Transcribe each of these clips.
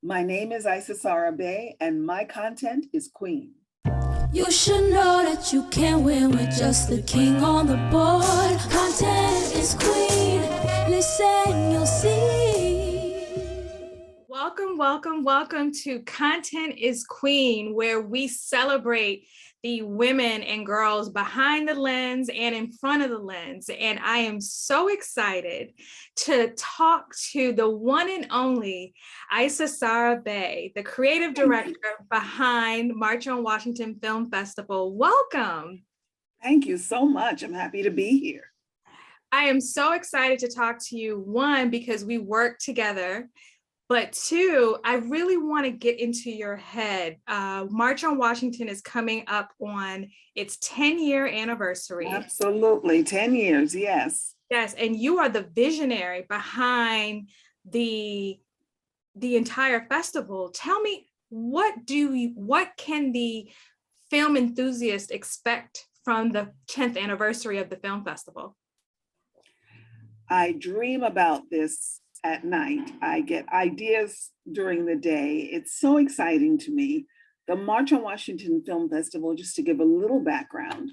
My name is Isisara Bey, and my content is Queen. You should know that you can't win with just the king on the board. Content is queen. Listen, you'll see. Welcome to Content is Queen, where we celebrate the women and girls behind the lens and in front of the lens. And I am so excited to talk to the one and only Isisara Bey, the creative director behind March on Washington Film Festival. Welcome. Thank you so much. I'm happy to be here. I am so excited to talk to you, one, because we work together, but two, I really want to get into your head. March on Washington is coming up on its 10-year anniversary. Absolutely, 10 years, yes. Yes, and you are the visionary behind the entire festival. Tell me, what can the film enthusiast expect from the 10th anniversary of the film festival? I dream about this at night. I get ideas during the day. It's so exciting to me. The March on Washington Film Festival, just to give a little background,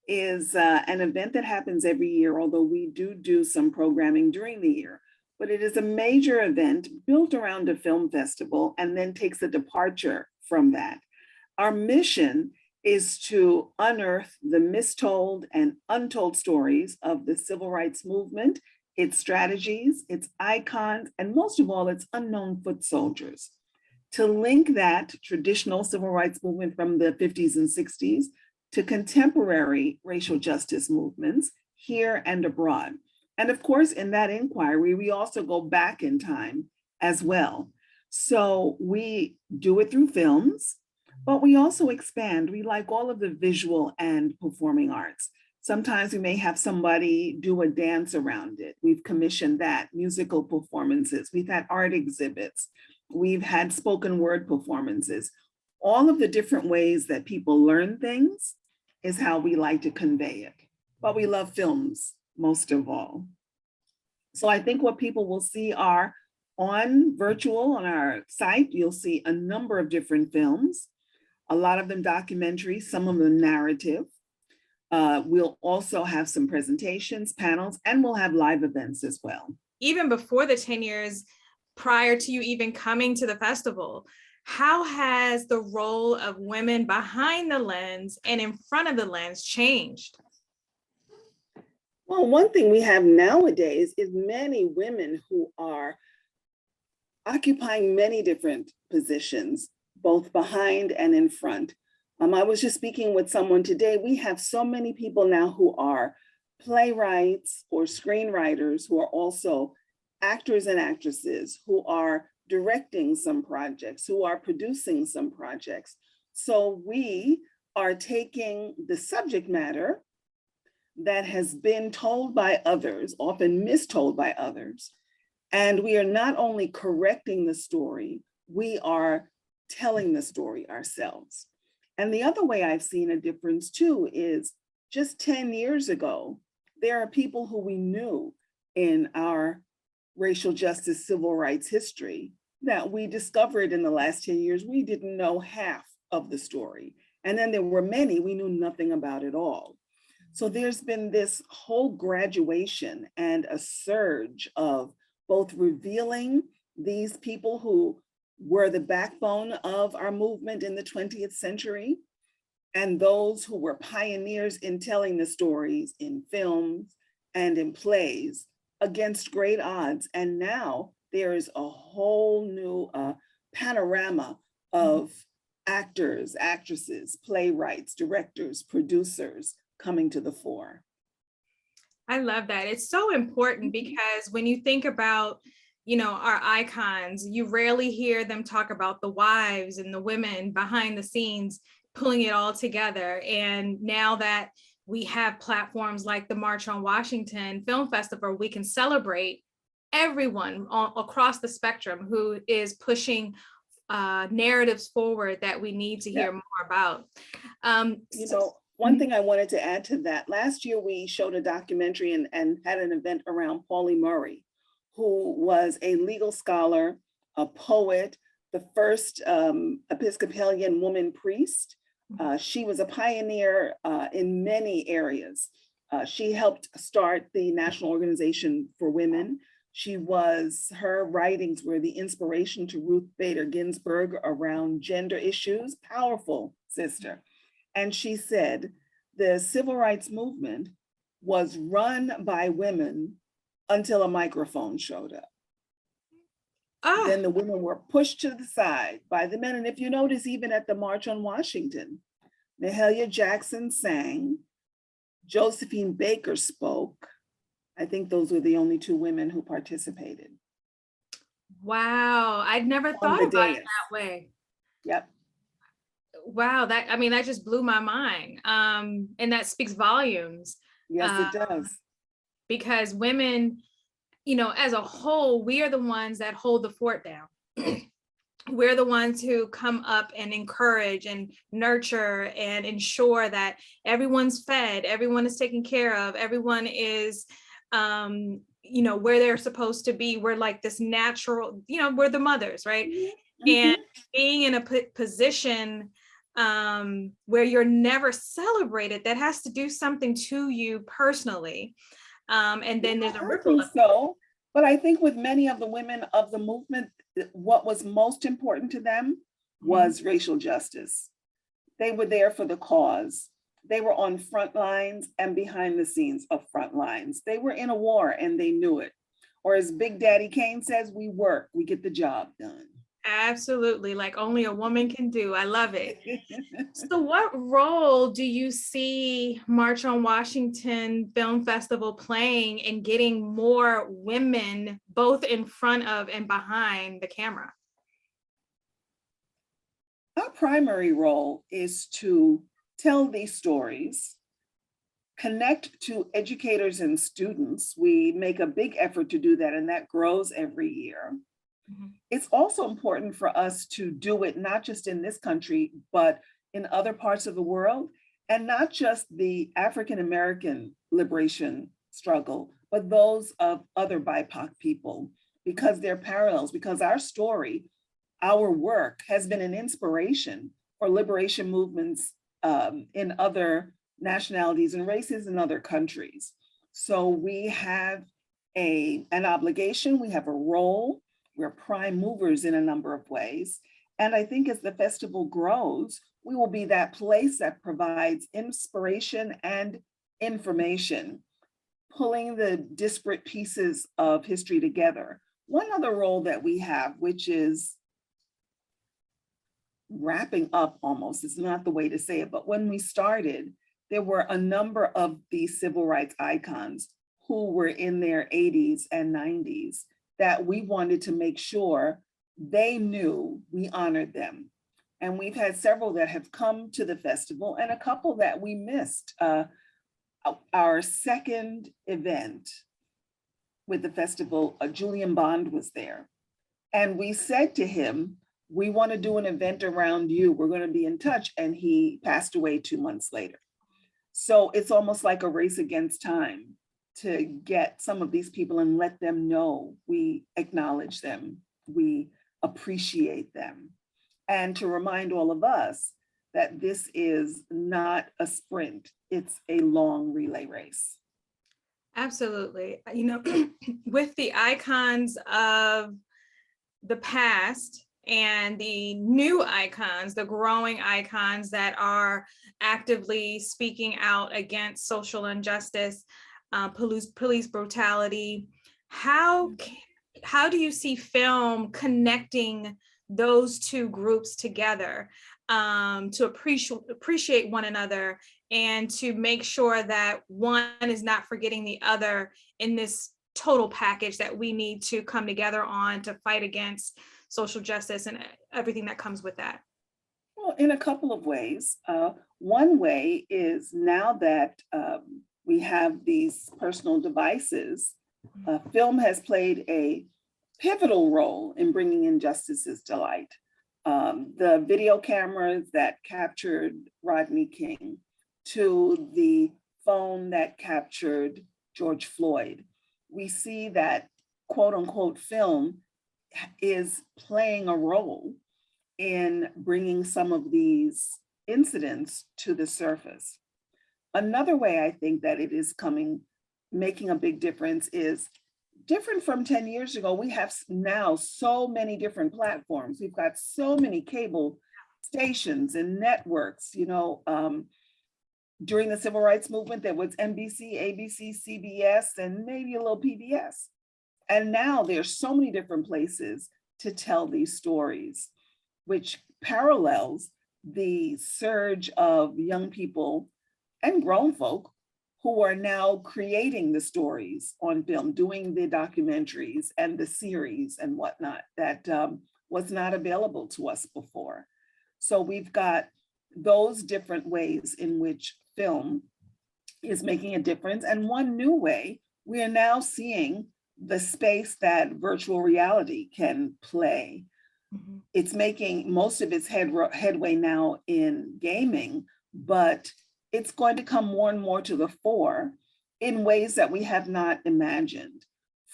is an event that happens every year, although we do some programming during the year. But it is a major event built around a film festival and then takes a departure from that. Our mission is to unearth the mistold and untold stories of the civil rights movement, its strategies, its icons, and most of all, its unknown foot soldiers. To link that traditional civil rights movement from the 50s and 60s to contemporary racial justice movements here and abroad. And of course, in that inquiry, we also go back in time as well. So we do it through films, but we also expand. We like all of the visual and performing arts. Sometimes we may have somebody do a dance around it. We've commissioned that, musical performances. We've had art exhibits. We've had spoken word performances. All of the different ways that people learn things is how we like to convey it. But we love films most of all. So I think what people will see are on our site, you'll see a number of different films, a lot of them documentaries, some of them narrative. We'll also have some presentations, panels, and we'll have live events as well. Even before the 10 years, prior to you even coming to the festival, how has the role of women behind the lens and in front of the lens changed? Well, one thing we have nowadays is many women who are occupying many different positions, both behind and in front. I was just speaking with someone today. We have so many people now who are playwrights or screenwriters who are also actors and actresses, who are directing some projects, who are producing some projects. So we are taking the subject matter that has been told by others, often mistold by others, and we are not only correcting the story, we are telling the story ourselves. And the other way I've seen a difference too is just 10 years ago, there are people who we knew in our racial justice, civil rights history that we discovered in the last 10 years, we didn't know half of the story. And then there were many we knew nothing about at all. So there's been this whole graduation and a surge of both revealing these people who were the backbone of our movement in the 20th century, and those who were pioneers in telling the stories in films and in plays against great odds. And now there is a whole new panorama of actors, actresses, playwrights, directors, producers coming to the fore. I love that. It's so important because when you think about, our icons, you rarely hear them talk about the wives and the women behind the scenes pulling it all together. And now that we have platforms like the March on Washington Film Festival, we can celebrate everyone across the spectrum who is pushing narratives forward that we need to hear more about. One thing I wanted to add to that, last year we showed a documentary and had an event around Pauli Murray, who was a legal scholar, a poet, the first Episcopalian woman priest. She was a pioneer in many areas. She helped start the National Organization for Women. Her writings were the inspiration to Ruth Bader Ginsburg around gender issues. Powerful sister. And she said, the civil rights movement was run by women until a microphone showed up. Then the women were pushed to the side by the men. And if you notice, even at the March on Washington, Mahalia Jackson sang, Josephine Baker spoke. I think those were the only two women who participated. Wow, I'd never thought about it that way. Yep. Wow, that just blew my mind. And that speaks volumes. Yes, it does. Because women, as a whole, we are the ones that hold the fort down. We're the ones who come up and encourage and nurture and ensure that everyone's fed, everyone is taken care of, everyone is, where they're supposed to be. We're like this natural, we're the mothers, right? Mm-hmm. And being in a position where you're never celebrated, that has to do something to you personally. And then there's a ripple effect. So, but I think with many of the women of the movement, what was most important to them was racial justice. They were there for the cause. They were on front lines and behind the scenes of front lines. They were in a war and they knew it. Or as Big Daddy Kane says, we work, we get the job done. Absolutely, like only a woman can do. I love it. So what role do you see March on Washington Film Festival playing in getting more women both in front of and behind the camera? Our primary role is to tell these stories, connect to educators and students. We make a big effort to do that, and that grows every year. It's also important for us to do it not just in this country, but in other parts of the world, and not just the African American liberation struggle, but those of other BIPOC people, because they're parallels, because our story, our work has been an inspiration for liberation movements in other nationalities and races in other countries. So we have an obligation, we have a role. We're prime movers in a number of ways. And I think as the festival grows, we will be that place that provides inspiration and information, pulling the disparate pieces of history together. One other role that we have, which is wrapping up almost, it's not the way to say it, but when we started, there were a number of these civil rights icons who were in their 80s and 90s that we wanted to make sure they knew we honored them. And we've had several that have come to the festival and a couple that we missed. Our second event with the festival, Julian Bond was there. And we said to him, we want to do an event around you. We're going to be in touch. And he passed away 2 months later. So it's almost like a race against time to get some of these people and let them know we acknowledge them, we appreciate them, and to remind all of us that this is not a sprint, it's a long relay race. Absolutely. With the icons of the past and the new icons, the growing icons that are actively speaking out against social injustice, police brutality. How do you see film connecting those two groups together to appreciate one another and to make sure that one is not forgetting the other in this total package that we need to come together on to fight against social justice and everything that comes with that? Well, in a couple of ways. One way is now that we have these personal devices, film has played a pivotal role in bringing injustices to light. The video cameras that captured Rodney King to the phone that captured George Floyd. We see that quote unquote film is playing a role in bringing some of these incidents to the surface. Another way I think that it is making a big difference is different from 10 years ago. We have now so many different platforms. We've got so many cable stations and networks, during the civil rights movement, there was NBC, ABC, CBS, and maybe a little PBS. And now there's so many different places to tell these stories, which parallels the surge of young people and grown folk who are now creating the stories on film, doing the documentaries and the series and whatnot that was not available to us before. So we've got those different ways in which film is making a difference. And one new way, we are now seeing the space that virtual reality can play. Mm-hmm. It's making most of its headway now in gaming, but it's going to come more and more to the fore in ways that we have not imagined,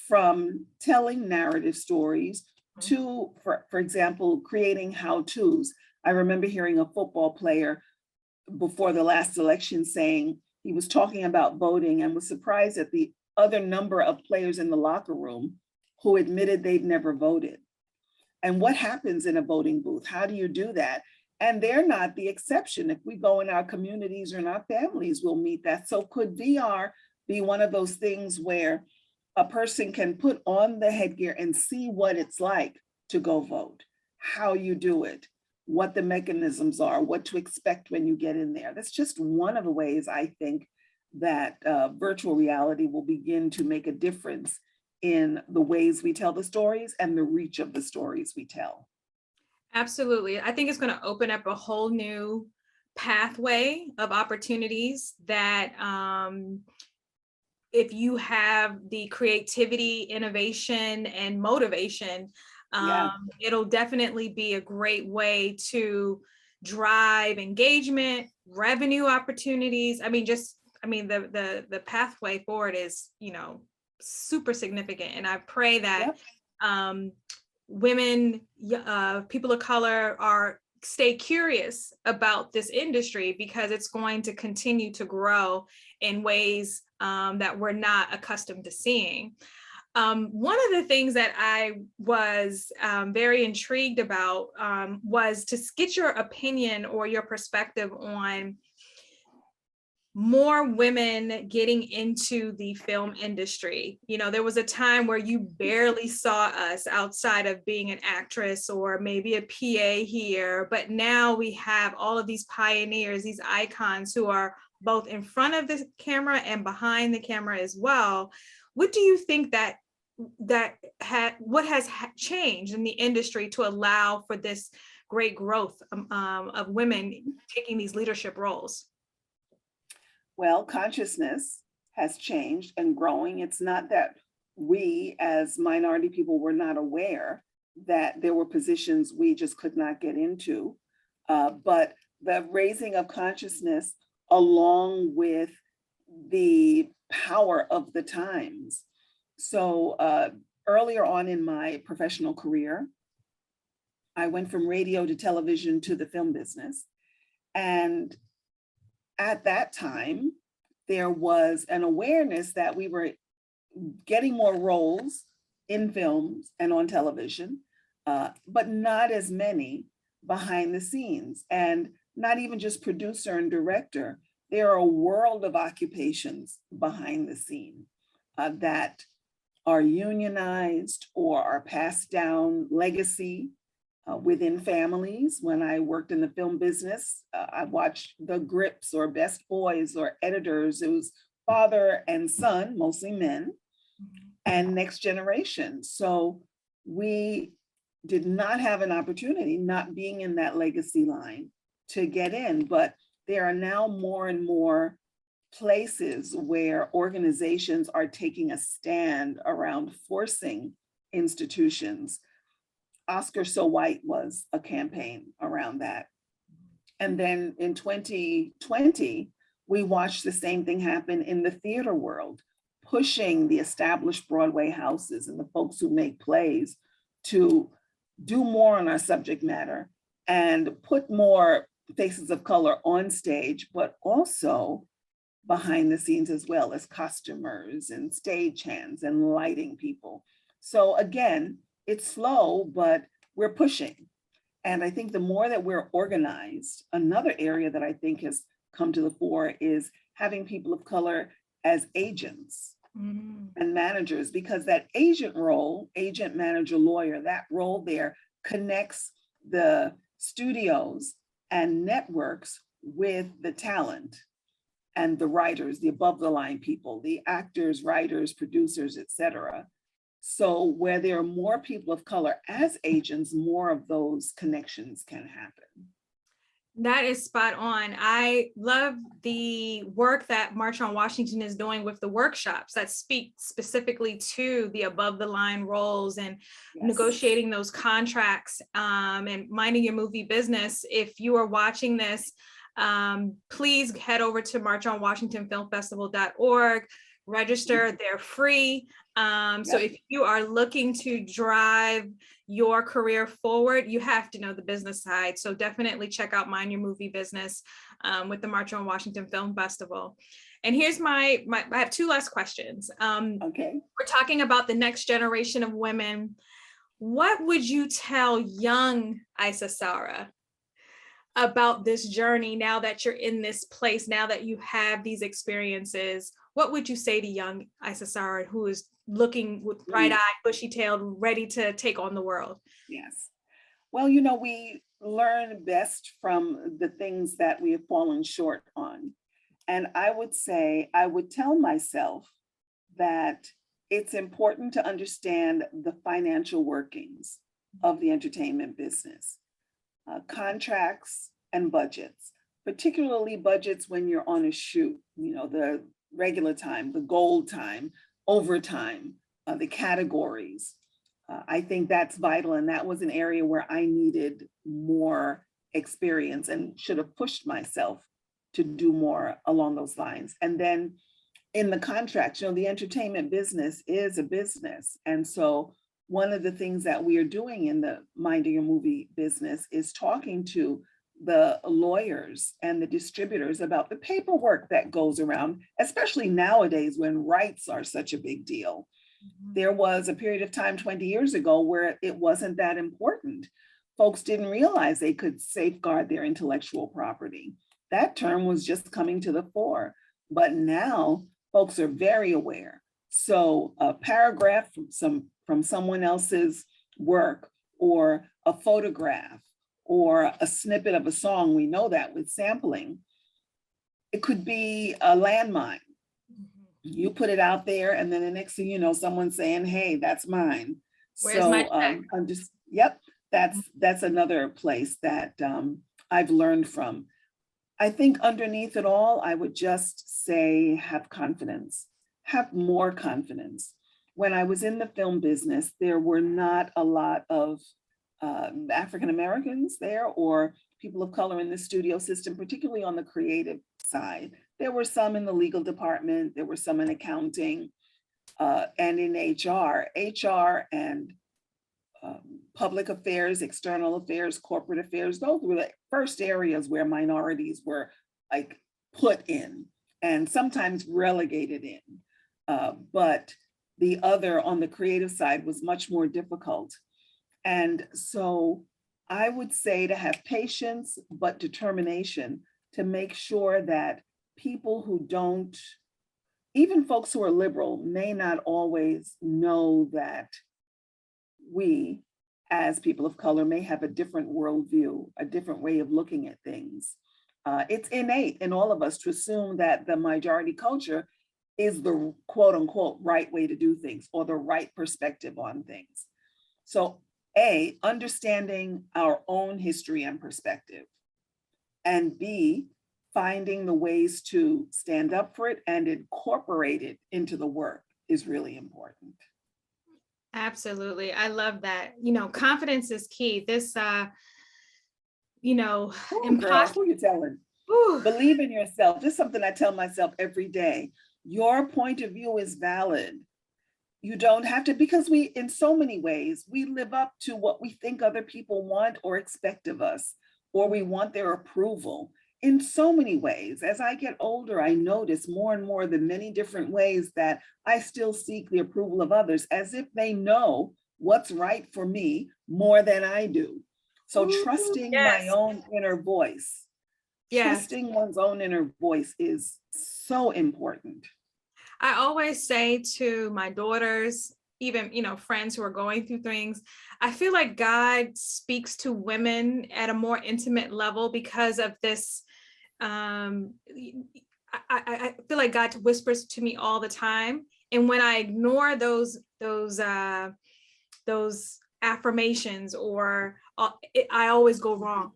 from telling narrative stories to, for example, creating how-tos. I remember hearing a football player before the last election saying he was talking about voting and was surprised at the other number of players in the locker room who admitted they've never voted. And what happens in a voting booth? How do you do that? And they're not the exception. If we go in our communities or in our families, we'll meet that. So could VR be one of those things where a person can put on the headgear and see what it's like to go vote, how you do it, what the mechanisms are, what to expect when you get in there? That's just one of the ways I think that virtual reality will begin to make a difference in the ways we tell the stories and the reach of the stories we tell. Absolutely. I think it's going to open up a whole new pathway of opportunities that if you have the creativity, innovation, and motivation, it'll definitely be a great way to drive engagement, revenue opportunities. The pathway forward is, super significant. And I pray that women, people of color stay curious about this industry, because it's going to continue to grow in ways that we're not accustomed to seeing. One of the things that I was very intrigued about was to get your opinion or your perspective on more women getting into the film industry. There was a time where you barely saw us outside of being an actress or maybe a PA here, but now we have all of these pioneers, these icons who are both in front of the camera and behind the camera as well. What do you think what has changed in the industry to allow for this great growth of women taking these leadership roles? Well, consciousness has changed and growing. It's not that we as minority people were not aware that there were positions we just could not get into, but the raising of consciousness along with the power of the times. So earlier on in my professional career, I went from radio to television to the film business. And at that time, there was an awareness that we were getting more roles in films and on television, but not as many behind the scenes, and not even just producer and director. There are a world of occupations behind the scene that are unionized or are passed down legacy within families. When I worked in the film business, I watched the grips or best boys or editors. It was father and son, mostly men, and next generation. So we did not have an opportunity, not being in that legacy line, to get in. But there are now more and more places where organizations are taking a stand around forcing institutions. Oscar So White was a campaign around that. And then in 2020, we watched the same thing happen in the theater world, pushing the established Broadway houses and the folks who make plays to do more on our subject matter and put more faces of color on stage, but also behind the scenes as well as costumers and stagehands and lighting people. So again, it's slow, but we're pushing. And I think the more that we're organized, another area that I think has come to the fore is having people of color as agents and managers, because that agent role, agent, manager, lawyer, that role there connects the studios and networks with the talent and the writers, the above the line people, the actors, writers, producers, et cetera. So where there are more people of color as agents, more of those connections can happen. That is spot on. I love the work that March on Washington is doing with the workshops that speak specifically to the above the line roles and negotiating those contracts and minding your movie business. If you are watching this, please head over to marchonwashingtonfilmfestival.org, register, they're free. So if you are looking to drive your career forward, you have to know the business side. So definitely check out Mind Your Movie Business with the March on Washington Film Festival. And here's I have two last questions. Okay. We're talking about the next generation of women. What would you tell young Isisara about this journey now that you're in this place, now that you have these experiences? What would you say to young Isisara who is looking with bright-eyed, bushy-tailed, ready to take on the world? Yes. Well, you know, we learn best from the things that we have fallen short on. And I would say, I would tell myself that it's important to understand the financial workings of the entertainment business, contracts and budgets, particularly budgets when you're on a shoot, you know, the regular time, the gold time, overtime, the categories. I think that's vital. And that was an area where I needed more experience and should have pushed myself to do more along those lines. And then in the contracts, you know, the entertainment business is a business. And so one of the things that we are doing in the Minding Your Movie business is talking to the lawyers and the distributors about the paperwork that goes around, especially nowadays when rights are such a big deal. There was a period of time 20 years ago where it wasn't that important. Folks didn't realize they could safeguard their intellectual property. That term was just coming to the fore, but now folks are very aware. So a paragraph from someone else's work, or a photograph, or a snippet of a song, we know that with sampling, it could be a landmine. You put it out there, and then the next thing you know, someone's saying, "Hey, that's mine." Where's my check? I'm just, that's another place that I've learned from. I think underneath it all, I would just say, have confidence, have more confidence. When I was in the film business, there were not a lot of African Americans there or people of color in the studio system, particularly on the creative side. There were some in the legal department, there were some in accounting and in HR and public affairs, external affairs, corporate affairs. Those were the first areas where minorities were like put in and sometimes relegated in. But the other on the creative side was much more difficult. And so I would say to have patience, but determination to make sure that people who don't, even folks who are liberal, may not always know that we, as people of color, may have a different worldview, a different way of looking at things. It's innate in all of us to assume that the majority culture is the quote unquote right way to do things or the right perspective on things. So A, understanding our own history and perspective, and B, finding the ways to stand up for it and incorporate it into the work is really important. Absolutely. I love that. You know, confidence is key. This, you know, Girl, who you telling? Believe in yourself. Just something I tell myself every day. Your point of view is valid. You don't have to, because we, in so many ways, we live up to what we think other people want or expect of us, or we want their approval in so many ways. As I get older, I notice more and more the many different ways that I still seek the approval of others, as if they know what's right for me more than I do. So Ooh, trusting my yes, own inner voice, yes. trusting one's own inner voice is so important. I always say to my daughters, even, friends who are going through things, I feel like God speaks to women at a more intimate level because of this. Um, I feel like God whispers to me all the time. And when I ignore those affirmations, or I always go wrong.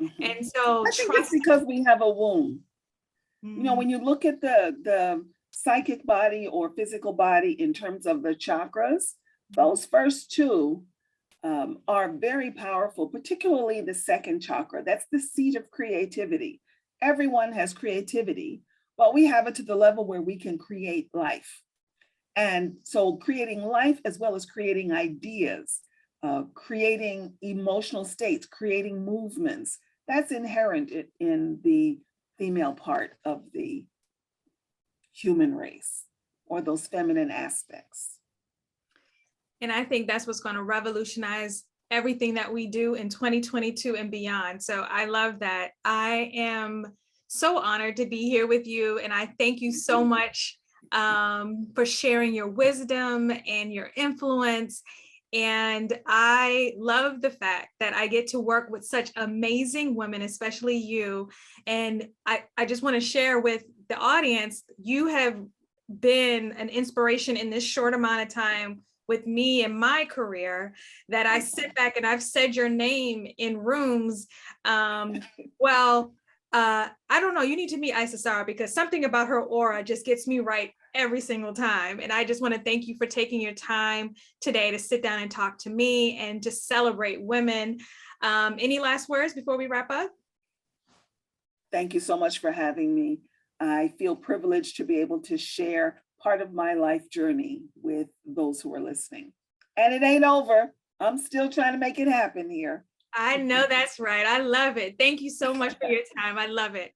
Mhm. And so I think it's trust. because we have a womb. You know, Mm, when you look at the psychic body or physical body in terms of the chakras, those first two are very powerful, particularly the second chakra. That's the seat of creativity. Everyone has creativity, but we have it to the level where we can create life. And so creating life as well as creating ideas, creating emotional states, creating movements, that's inherent in the female part of the human race, or those feminine aspects. And I think that's what's going to revolutionize everything that we do in 2022 and beyond. So I love that. I am so honored to be here with you. And I thank you so much for sharing your wisdom and your influence. And I love the fact that I get to work with such amazing women, especially you. And I just want to share with the audience, you have been an inspiration in this short amount of time with me and my career, that I sit back and I've said your name in rooms. Well, I don't know, you need to meet Isisara, because something about her aura just gets me right every single time. And I just want to thank you for taking your time today to sit down and talk to me and just celebrate women. Any last words before we wrap up? Thank you so much for having me. I feel privileged to be able to share part of my life journey with those who are listening. And it ain't over. I'm still trying to make it happen here. I know that's right. I love it. Thank you so much for your time. I love it.